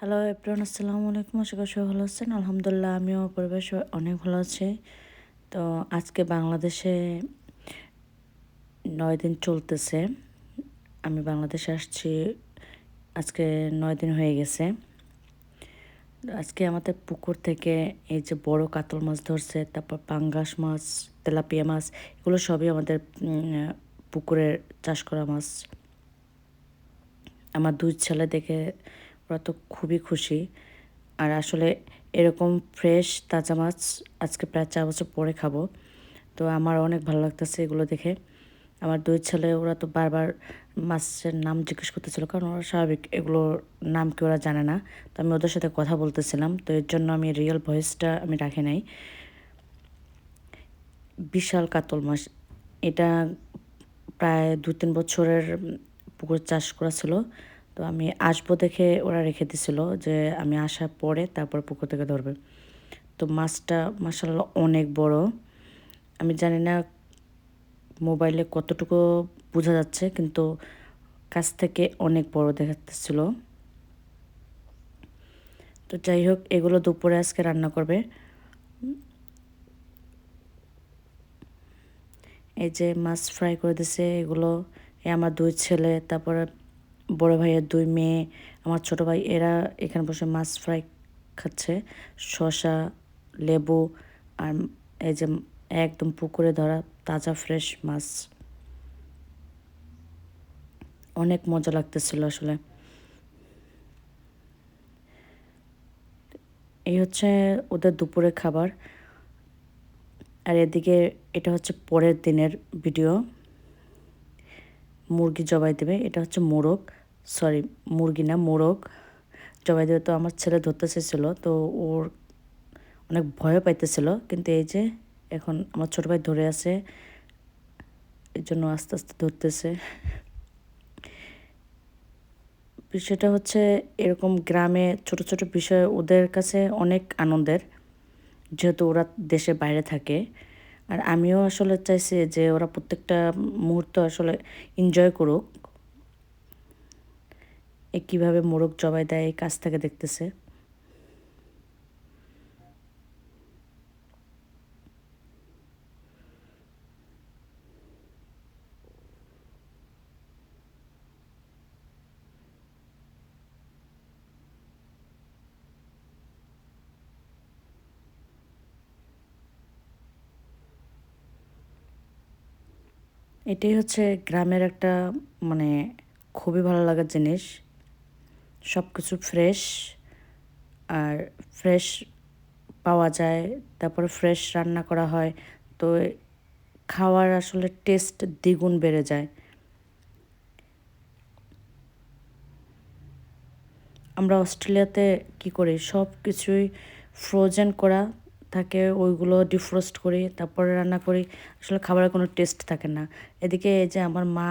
Hello everyone, আসসালামু আলাইকুম। আশা করি সবাই ভালো আছেন। আলহামদুলিল্লাহ আমিও পরিবার অনেক ভালো আছি। তো আজকে বাংলাদেশে 9 দিন চলতেছে। আমি বাংলাদেশে আসছি আজকে 9 দিন হয়ে গেছে। আজকে আমাদের পুকুর থেকে এই যে বড় কাতল মাছ ধরছে, তারপর পাঙ্গাস মাছ, তেলাপিয়া মাছ, এগুলো সবই আমাদের পুকুরের চাষ করা মাছ। আমার 2 ছেলে দেখে ওরা তো খুবই খুশি। আর আসলে এরকম ফ্রেশ তাজা মাছ আজকে প্রায় 4 বছর পরে খাবো। তো আমার অনেক ভালো লাগতেছে এগুলো দেখে। আমার 2 ছেলে ওরা তো বারবার মাছের নাম জিজ্ঞেস করতেছিল, কারণ ওরা স্বাভাবিক এগুলোর নাম কি ওরা জানে না। তো আমি ওদের সাথে কথা বলতেছিলাম, তো এর জন্য আমি রিয়েল ভয়েসটা আমি রাখি নাই। বিশাল কাতল মাছ, এটা প্রায় 2-3 বছরের পুকুর চাষ করা ছিল। তো আমি আসবো দেখে ওরা রেখে দিছিল যে আমি আসার পরে তারপর পুকুর থেকে ধরবে। তো মাছটা মাশাআল্লাহ অনেক বড়। আমি জানি না মোবাইলে কতটুকু বোঝা যাচ্ছে, কিন্তু কাছ থেকে অনেক বড় দেখাচ্ছিল। তো যাই হোক, এগুলো দুপুরে আজকে রান্না করবে। এই যে মাছ ফ্রাই করে দিছে এগুলো, আমার 2 ছেলে, তারপরে বড় ভাইয়ের 2 মেয়ে, আমার ছোট ভাই, এরা এখানে বসে মাছ ফ্রাই খাচ্ছে। শসা, লেবু, আর এই যে একদম পুকুরে ধরা তাজা ফ্রেশ মাছ। অনেক মজা লাগতেছিল আসলে। এই হচ্ছে ওদের দুপুরের খাবার। আর এদিকে এটা হচ্ছে পরের দিনের ভিডিও। মুরগি জবাই দেবে, এটা হচ্ছে মোরগ, সরি মুরগি না মোরগ জবাই দেবে। তো আমার ছেলে ধরতে চেয়েছিল, তো ওর অনেক ভয় পাইতেছিল, কিন্তু এই যে এখন আমার ছোট ভাই ধরে আছে, এর জন্য আস্তে আস্তে ধরতেছে। বিষয়টা হচ্ছে এরকম গ্রামে ছোট ছোট বিষয় ওদের কাছে অনেক আনন্দের, যেহেতু ওরা দেশের বাইরে থাকে। আর আমিও আসলে চাইছি যে ওরা প্রত্যেকটা মুহূর্ত আসলে এনজয় করুক। এ কীভাবে মোরগ জবাই দেয় এই কাছ থেকে দেখতেছে। এটাই হচ্ছে গ্রামের একটা মানে খুবই ভালো লাগার জিনিস। সব কিছু ফ্রেশ, আর ফ্রেশ পাওয়া যায়, তারপরে ফ্রেশ রান্না করা হয়। তো খাওয়ার আসলে টেস্ট দ্বিগুণ বেড়ে যায়। আমরা অস্ট্রেলিয়াতে কি করি, সব কিছুই ফ্রোজেন করা থাকে, ওইগুলো ডিফ্রোস্ট করি তারপরে রান্না করি। আসলে খাবারের কোনো টেস্ট থাকে না। এদিকে এই যে আমার মা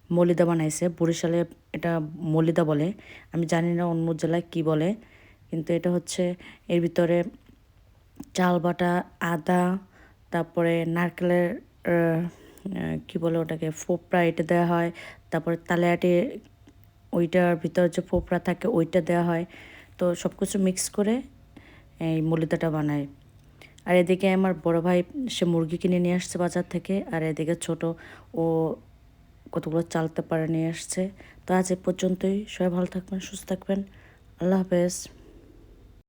মলিদা বানাইছে, বরিশালে এটা মলিদা বলে, আমি জানি না অন্য জেলায় কী বলে। কিন্তু এটা হচ্ছে এর ভিতরে চাল বাটা, আদা, তারপরে নারকেলের কী বলে ওটাকে, ফোপড়া, এটা দেওয়া হয়। তারপরে তালেয়াটি, ওইটার ভিতর যে ফোপড়া থাকে ওইটা দেওয়া হয়। তো সব কিছু মিক্স করে এই মলিদাটা বানায়। আর এদিকে আমার বড় ভাই, সে মুরগি কিনে নিয়ে আসছে বাজার থেকে। আর এদিকে ছোট, ও কতগুলো চালতে পারে নিয়ে আসছে। তো আজ এ পর্যন্তই। সবাই ভালো থাকবেন, সুস্থ থাকবেন। আল্লাহ হাফেজ।